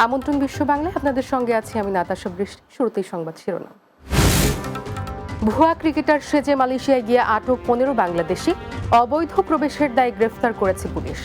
আমন্ত্রণ বিশ্ব বাংলায় আপনাদের সঙ্গে আছি আমি নাতাশা বৃষ্টি। শুরুতেই সংবাদ শিরোনাম। ভুয়া ক্রিকেটার সেজে মালয়েশিয়ায় গিয়ে আটক 15 বাংলাদেশি, অবৈধ প্রবেশের দায়ে গ্রেফতার করেছে পুলিশ।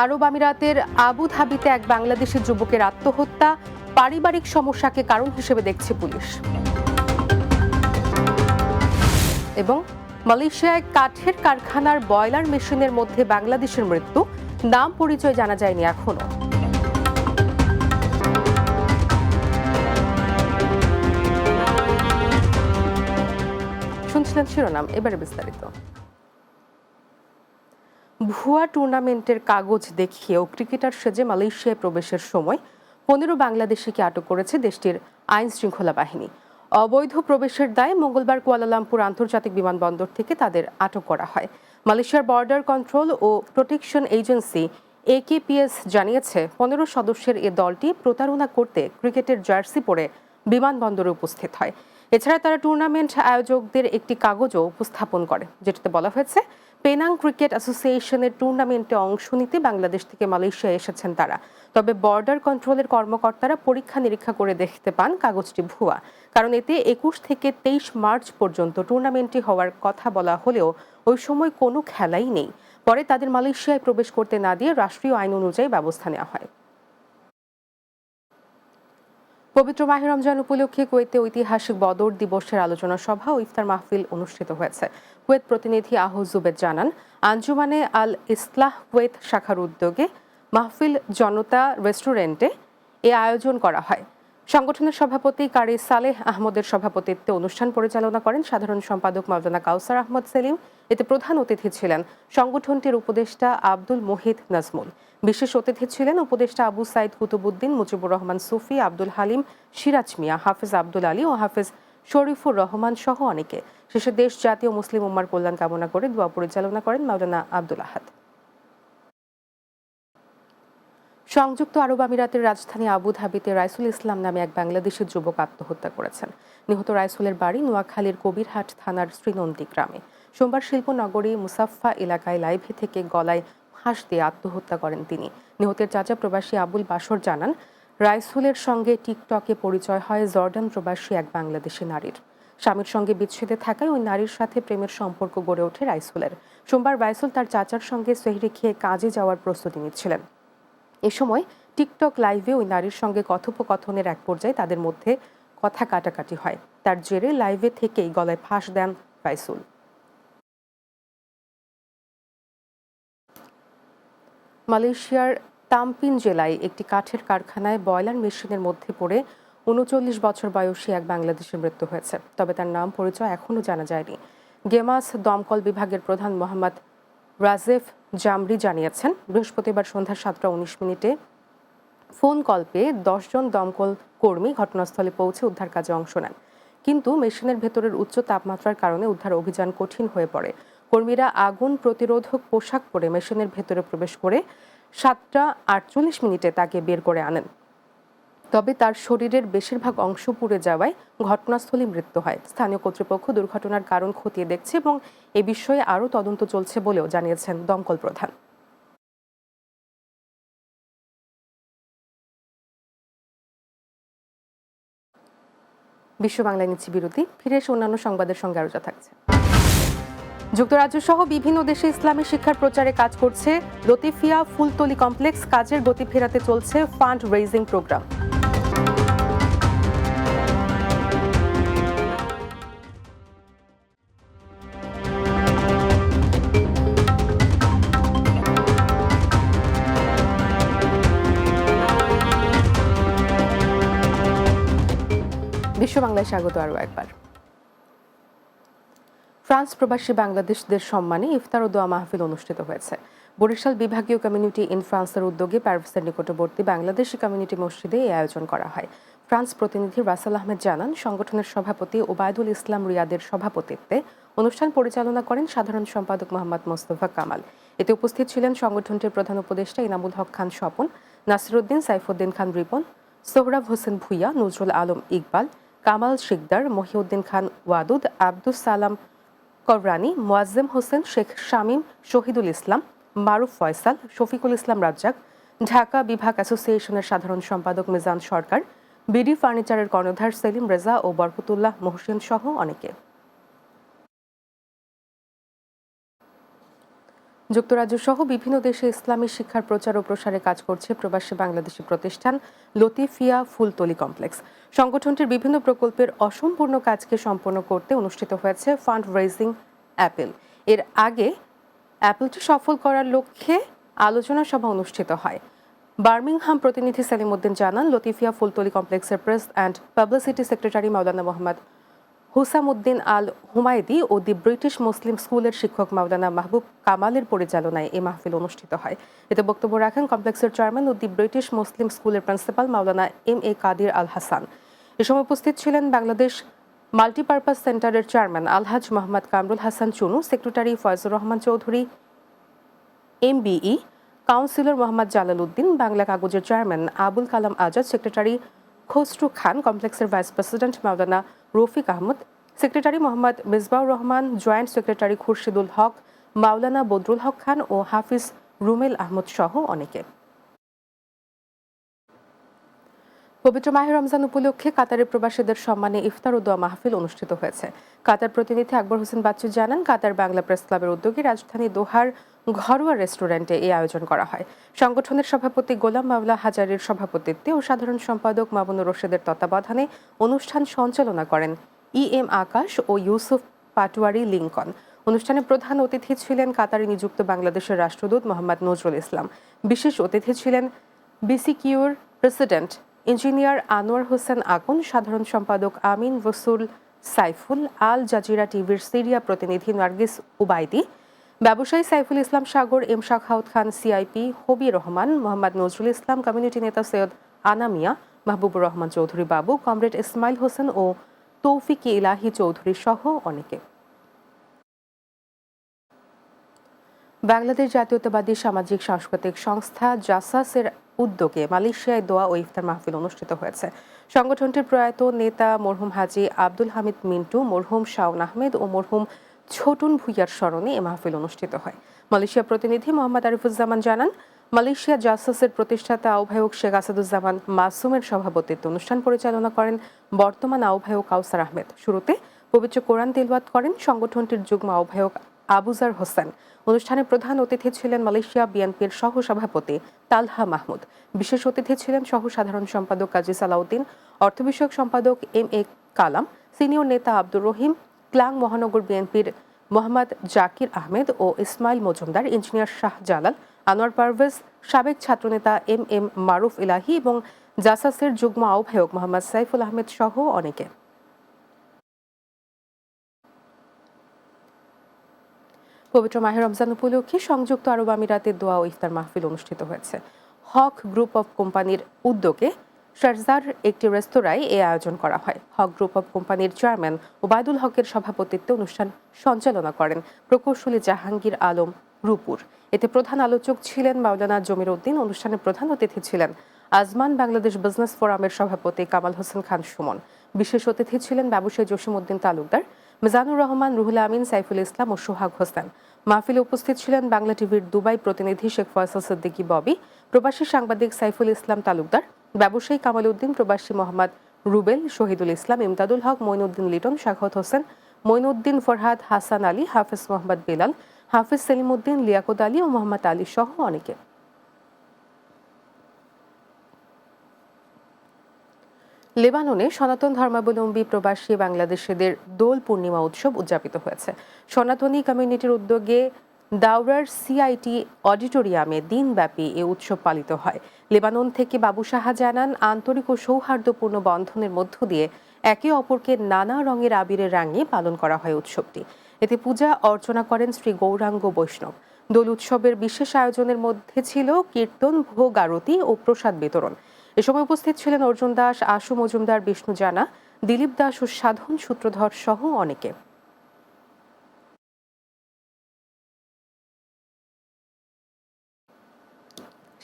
আরব আমিরাতের আবু ধাবিতে এক বাংলাদেশি যুবকের আত্মহত্যা, পারিবারিক সমস্যাকে কারণ হিসেবে দেখছে পুলিশ। এবং মালয়েশিয়ায় কাঠের কারখানার বয়লার মেশিনের মধ্যে বাংলাদেশের মৃত্যু, নাম পরিচয় জানা যায়নি এখনো। শুনছিলেন শিরোনাম, এবারে বিস্তারিত। ভুয়া টুর্নামেন্টের কাগজ দেখিয়েও ক্রিকেটার সেজে মালয়েশিয়ায় প্রবেশের সময় 15 বাংলাদেশিকে আটক করেছে দেশটির আইন শৃঙ্খলা বাহিনী। অবৈধ প্রবেশের দায়ে মঙ্গলবার কুয়ালালামপুর আন্তর্জাতিক বিমানবন্দর থেকে তাদের আটক করা হয়। মালয়েশিয়ার বর্ডার কন্ট্রোল ও প্রোটেকশন এজেন্সি AKPS জানিয়েছে 15 সদস্যের এ দলটি প্রতারণা করতে ক্রিকেটের জার্সি পরে বিমানবন্দরে উপস্থিত হয়। এছাড়া তারা টুর্নামেন্ট আয়োজকদের একটি কাগজও উপস্থাপন করে, যেটাতে বলা হয়েছে পেনাং ক্রিকেট অ্যাসোসিয়েশনের টুর্নামেন্টে অংশ নিতে বাংলাদেশ থেকে মালয়েশিয়ায় এসেছেন তারা। তবে বর্ডার কন্ট্রোলের কর্মকর্তারা পরীক্ষা নিরীক্ষা করে দেখতে পান কাগজটি ভুয়া, কারণ এতে 21 থেকে 23 মার্চ পর্যন্ত টুর্নামেন্টটি হওয়ার কথা বলা হলেও ওই সময় কোনো খেলাই নেই। পরে তাদের মালয়েশিয়ায় প্রবেশ করতে না দিয়ে রাষ্ট্রীয় আইন অনুযায়ী ব্যবস্থা নেওয়া হয়। পবিত্র মাহে রমজান উপলক্ষে কুয়েতে ঐতিহাসিক বদর দিবসের আলোচনা সভা ও ইফতার মাহফিল অনুষ্ঠিত হয়েছে। কুয়েত প্রতিনিধি আহজ জুবেদ জানান, আঞ্জুমানে আল ইসলাহ কুয়েত শাখার উদ্যোগে মাহফিল জনতা রেস্টুরেন্টে এ আয়োজন করা হয়। সংগঠনের সভাপতি কারি সালেহ আহমদের সভাপতিত্বে অনুষ্ঠান পরিচালনা করেন সাধারণ সম্পাদক মাওলানা কাউসার আহমদ সেলিম। এতে প্রধান অতিথি ছিলেন সংগঠনটির উপদেষ্টা আব্দুল মোহিত নাজমুল। বিশেষ অতিথি ছিলেন উপদেষ্টা আবু সাইদ কুতুবুদ্দিন, মুজিবুর রহমান সুফি, আব্দুল হালিম, সিরাজ মিয়া, হাফেজ আব্দুল আলী ও হাফেজ শরীফুর রহমান সহ অনেকে। শেষে দেশ, জাতীয় মুসলিম উম্মার কল্যাণ কামনা করে দোয়া পরিচালনা করেন মাওলানা আব্দুল আহাদ। সংযুক্ত আরব আমিরাতের রাজধানী আবু ধাবিতে রাইসুল ইসলাম নামে এক বাংলাদেশি যুবক আত্মহত্যা করেছেন। নিহত রাইসুলের বাড়ি নোয়াখালীর কবিরহাট থানার শ্রীনন্দী গ্রামে। সোমবার শিল্পনগরী মুসাফফা এলাকায় লাইভে থেকে গলায় ফাঁস দিয়ে আত্মহত্যা করেন তিনি। নিহতের চাচা প্রবাসী আবুল বাশর জানান, রাইসুলের সঙ্গে টিকটকে পরিচয় হয় জর্ডান প্রবাসী এক বাংলাদেশি নারীর। স্বামীর সঙ্গে বিচ্ছেদে থাকায় ওই নারীর সাথে প্রেমের সম্পর্ক গড়ে ওঠে রাইসুলের। সোমবার রাইসুল তার চাচার সঙ্গে সেহরি খেয়ে কাজে যাওয়ার প্রস্তুতি নিচ্ছিলেন। এ সময় টিকটক লাইভে ওই নারীর সঙ্গে কথোপকথনের এক পর্যায়ে তাদের মধ্যে কথা কাটাকাটি হয়। তার জেরে লাইভে থেকেই গলায় ফাঁস দেন রাইসুল। মালয়েশিয়ার তামপিন জেলায় একটি কাঠের কারখানায় বয়লার মেশিনের মধ্যে পড়ে 39 বছর বয়সী এক বাংলাদেশের মৃত্যু হয়েছে। তবে তার নাম পরিচয় এখনও জানা যায়নি। গেমাস দমকল বিভাগের প্রধান মোহাম্মদ রাজেফ জামরি জানিয়েছেন, বৃহস্পতিবার সন্ধ্যা 7:19 ফোন কল পেয়ে 10 জন দমকল কর্মী ঘটনাস্থলে পৌঁছে উদ্ধার কাজে অংশ নেন। কিন্তু মেশিনের ভেতরের উচ্চ তাপমাত্রার কারণে উদ্ধার অভিযান কঠিন হয়ে পড়ে। কর্মীরা আগুন প্রতিরোধক পোশাক পরে মেশিনের ভেতরে প্রবেশ করে 7:48 তাকে বের করে আনেন। তবে তার শরীরের বেশিরভাগ অংশ পুড়ে যাওয়ায় ঘটনাস্থলে মৃত্যু হয়। স্থানীয় কর্তৃপক্ষ দুর্ঘটনার কারণ খতিয়ে দেখছে এবং এ বিষয়ে আরও তদন্ত চলছে বলেও জানিয়েছেন দমকল প্রধান। বিশ্ব বাংলায় নিচ্ছি বিরতি, ফিরে এসে অন্যান্য সংবাদের সঙ্গে আরও থাকছে। যুক্তরাজ্য সহ বিভিন্ন দেশে ইসলামী শিক্ষার প্রচারে কাজ করছে লতিফিয়া ফুলতলি কমপ্লেক্স। কাজের গতি ফেরাতে চলছে ফান্ড রেইজিং প্রোগ্রাম। বিশ্ব বাংলায় স্বাগত আরও একবার। ফ্রান্স প্রবাসী বাংলাদেশদের সম্মানে ইফতার ও দোয়া মাহফিল অনুষ্ঠিত হয়েছে। বরিশাল বিভাগীয় কমিউনিটি ইন ফ্রান্সের উদ্যোগে প্যারিসের নিকটবর্তী বাংলাদেশি কমিউনিটি মসজিদে এই আয়োজন করা হয়। ফ্রান্স প্রতিনিধি রাসেল আহমেদ জানান, সংগঠনের সভাপতি ওবায়দুল ইসলাম রিয়াদের সভাপতিত্বে অনুষ্ঠান পরিচালনা করেন সাধারণ সম্পাদক মোহাম্মদ মোস্তফা কামাল। এতে উপস্থিত ছিলেন সংগঠনটির প্রধান উপদেষ্টা ইনামুল হক খান স্বপন, নাসিরুদ্দিন, সাইফুদ্দিন খান রিপন, সোহরাব হোসেন ভুইয়া, নজরুল আলম ইকবাল, কামাল শিকদার, মহিউদ্দিন খান ওয়াদুদ, আব্দুস সালাম কররানি, মোয়াজ্জেম হোসেন, শেখ শামীম, শহীদুল ইসলাম, মারুফ ফয়সাল, শফিকুল ইসলাম রাজ্জাক, ঢাকা বিভাগ অ্যাসোসিয়েশনের সাধারণ সম্পাদক মিজান সরকার, বিডি ফার্নিচারের কর্ণধার সেলিম রেজা ও বরকতুল্লাহ মোহসিন সহ অনেকে। যুক্তরাজ্য সহ বিভিন্ন দেশে ইসলামী শিক্ষার প্রচার ও প্রসারে কাজ করছে প্রবাসী বাংলাদেশি প্রতিষ্ঠান লতিফিয়া ফুলতলি কমপ্লেক্স। সংগঠনটির বিভিন্ন প্রকল্পের অসম্পূর্ণ কাজকে সম্পন্ন করতে অনুষ্ঠিত হয়েছে ফান্ড রেজিং অ্যাপেল। এর আগে অ্যাপেলটি সফল করার লক্ষ্যে আলোচনা সভা অনুষ্ঠিত হয়। বার্মিংহাম প্রতিনিধি সেলিম উদ্দিন জানান, লতিফিয়া ফুলতলি কমপ্লেক্সের press and publicity secretary Maulana Mohammad Husamuddin Al Humaydi ও দি ব্রিটিশ মুসলিম স্কুলের শিক্ষক মাওলানা মাহবুব কামালের পরিচালনায় এই মাহফিল অনুষ্ঠিত হয়। এতে বক্তব্য রাখেন কমপ্লেক্সের chairman O the British Muslim স্কুলের প্রিন্সিপাল মাওলানা MA কাদির আল হাসান। এ সময় উপস্থিত ছিলেন বাংলাদেশ মাল্টিপারপাস সেন্টারের chairman Alhaj Mohammad Kamrul Hasan Chunu, secretary Foyzur Rahman Chowdhury MBE, councillor Mohammad Jalal Uddin, Bangla কাগজের চেয়ারম্যান আবুল কালাম আজাদ, সেক্রেটারি খসরু খান, কমপ্লেক্সের vice president Maulana Rafiq Ahmad, secretary Mohammad Misbaur Rahman, joint secretary Khurshidul Haque, Maulana Badrul Haque Khan ও হাফিজ রুমেল আহমদ সহ অনেকে। পবিত্র মাহে রমজান উপলক্ষে কাতারের প্রবাসীদের সম্মানে ইফতার ও দোয়া মাহফিল অনুষ্ঠিত হয়েছে। কাতার প্রতিনিধি আকবর হোসেন বাচ্চু জানান, কাতার বাংলা প্রেস ক্লাবের উদ্যোগে রাজধানী দোহার ঘরোয়া রেস্টুরেন্টে এই আয়োজন করা হয়। সংগঠনের সভাপতি গোলাম মাওলা হাজারের সভাপতিত্বে ও সাধারণ সম্পাদক মামুনুর রশিদের তত্ত্বাবধানে অনুষ্ঠান সঞ্চালনা করেন EM আকাশ ও ইউসুফ পাটোয়ারি লিঙ্কন। অনুষ্ঠানে প্রধান অতিথি ছিলেন কাতারে নিযুক্ত বাংলাদেশের রাষ্ট্রদূত মোহাম্মদ নজরুল ইসলাম। বিশেষ অতিথি ছিলেন BCQর প্রেসিডেন্ট ইঞ্জিনিয়ার আনোয়ার হোসেন আকন, সাধারণ সম্পাদক আমিন ওসুল সাইফুল, আল জাজিরা টিভির সিরিয়া প্রতিনিধি নার্গিস উবাইদি, ব্যবসায়ী সাইফুল ইসলাম সাগর, M শাখাউত খান CIP, হবি রহমান, মোহাম্মদ নজরুল ইসলাম, কমিউনিটি নেতা সৈয়দ আনামিয়া, মাহবুবুর রহমান চৌধুরী বাবু, কমরেড ইসমাইল হোসেন ও তৌফিক ইলাহি চৌধুরী সহ অনেকে। বাংলাদেশ জাতীয়তাবাদী সামাজিক সাংস্কৃতিক সংস্থা জাসাসের উদ্যোগে মালয়েশিয়ায় দোয়া ও ইফতার মাহফিল অনুষ্ঠিত হয়েছে। সংগঠনটির প্রয়াত নেতা মরহুম হাজী আব্দুল হামিদ মিন্টু, মরহুম শাওন আহমেদ ও মরহুম ছোটন ভুইয়ার স্মরণে এ মাহফিল অনুষ্ঠিত হয়। মালয়েশিয়া প্রতিনিধি মোহাম্মদ আরিফুজ্জামান জানান, মালয়েশিয়া জাসাসের প্রতিষ্ঠাতা আহ্বায়ক শেখ আসাদুজ্জামান মাসুমের সভাপতিত্বে অনুষ্ঠান পরিচালনা করেন বর্তমান আহ্বায়ক কাউসার আহমেদ। শুরুতে পবিত্র কোরআন তিলাওয়াত করেন সংগঠনটির যুগ্ম আহ্বায়ক আবুজার হোসেন। অনুষ্ঠানে প্রধান অতিথি ছিলেন মালয়েশিয়া বিএনপির সহ সভাপতি তালহা মাহমুদ। বিশেষ অতিথি ছিলেন সহ সাধারণ সম্পাদক কাজী সালাউদ্দিন, অর্থ বিষয়ক সম্পাদক MA কালাম, সিনিয়র নেতা আব্দুর রহিম, ক্লাং মহানগর বিএনপির মোহাম্মদ জাকির আহমেদ ও ইসমাইল মজুমদার, ইঞ্জিনিয়ার শাহ জালাল, আনোয়ার পারভেজ, সাবেক ছাত্রনেতা MM মারুফ ইলাহি এবং জাসাসের যুগ্ম আহ্বায়ক মোহাম্মদ সাইফুল আহমেদ সহ অনেকে। পবিত্র মাহে রমজান উপলক্ষে সংযুক্ত আরব আমিরাতে দোয়া ও ইফতার মাহফিল অনুষ্ঠিত হয়েছে। হক গ্রুপ অব কোম্পানির উদ্যোগে শারজার একটি রেস্তোরাঁয় এই আয়োজন করা হয়। হক গ্রুপ অব কোম্পানির চেয়ারম্যান ওবায়দুল হকের সভাপতিত্বে অনুষ্ঠান সঞ্চালনা করেন প্রকৌশলী জাহাঙ্গীর আলম রূপুর। এতে প্রধান আলোচক ছিলেন মাওলানা জমির উদ্দিন। অনুষ্ঠানে প্রধান অতিথি ছিলেন আজমান বাংলাদেশ বিজনেস ফোরামের সভাপতি কামাল হোসেন খান সুমন। বিশেষ অতিথি ছিলেন ব্যবসায়ী জসিমউদ্দিন তালুকদার, মিজানুর রহমান, রুহুল আমিন, সাইফুল ইসলাম ও সোহাগ হোসেন। মাহফিলে উপস্থিত ছিলেন বাংলা টিভির দুবাই প্রতিনিধি শেখ ফয়সাল সিদ্দিকী ববি, প্রবাসী সাংবাদিক সাইফুল ইসলাম তালুকদার, ব্যবসায়ী কামাল উদ্দিন, প্রবাসী মোহাম্মদ রুবেল, শহীদুল ইসলাম, ইমদাদুল হক, মঈনুদ্দিন লিটন, শাখাওয়াত হোসেন, মঈনুদ্দিন ফরহাদ, হাসান আলী, হাফিজ মোহাম্মদ বেলাল, হাফিজ সেলিম উদ্দিন, লিয়াকত আলী ও মোহাম্মদ আলী সহ অনেকে। লেবাননে সনাতন ধর্মাবলম্বী প্রবাসী বাংলাদেশিদের দোল পূর্ণিমা উৎসব উদযাপিত হয়েছে। সনাতনী কমিউনিটির উদ্যোগে দাওরার CIT অডিটোরিয়ামে দিনব্যাপী এ উৎসব পালিত হয়। লেবানন থেকে বাবু সাহা জানান, আন্তরিক ও সৌহার্দ্যপূর্ণ বন্ধনের মধ্য দিয়ে একে অপরকে নানা রঙের আবিরে রাঙিয়ে পালন করা হয় উৎসবটি। এতে পূজা অর্চনা করেন শ্রী গৌরাঙ্গ বৈষ্ণব। দোল উৎসবের বিশেষ আয়োজনের মধ্যে ছিল কীর্তন, ভোগ আরতি ও প্রসাদ বিতরণ। এ সময় উপস্থিত ছিলেন অর্জুন দাস, আশু মজুমদার, বিষ্ণু জানা, দিলীপ দাস ও সাধন সূত্রধর সহ অনেকে।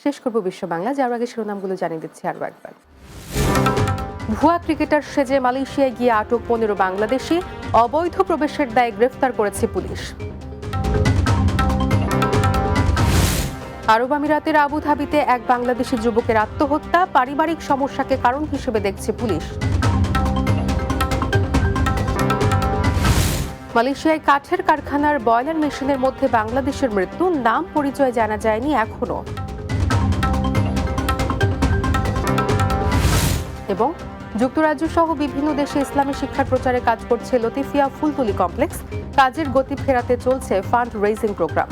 শেষ করব বিশ্ব বাংলা, যার আগে শিরোনামগুলো জানিয়ে দিচ্ছি আরও একবার। ভুয়া ক্রিকেটার সেজে মালয়েশিয়ায় গিয়ে আটক 15 বাংলাদেশি, অবৈধ প্রবেশের দায়ে গ্রেফতার করেছে পুলিশ। আরব আমিরাতের আবুধাবিতে এক বাংলাদেশি যুবকের আত্মহত্যা, পারিবারিক সমস্যাকে কারণ হিসেবে দেখছে পুলিশ। মালয়েশিয়ায় কাঠের কারখানার বয়লার মেশিনের মধ্যে বাংলাদেশের মৃত্যু, নাম পরিচয় জানা যায়নি এখনো। এবং যুক্তরাজ্য সহ বিভিন্ন দেশে ইসলামী শিক্ষার প্রচারে কাজ করছে লতিফিয়া ফুলতলি কমপ্লেক্স, কাজের গতি ফেরাতে চলছে ফান্ড রেইজিং প্রোগ্রাম।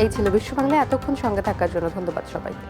এই ছিল বিশ্ব বাংলা। এতক্ষণ সঙ্গে থাকার জন্য ধন্যবাদ সবাইকে।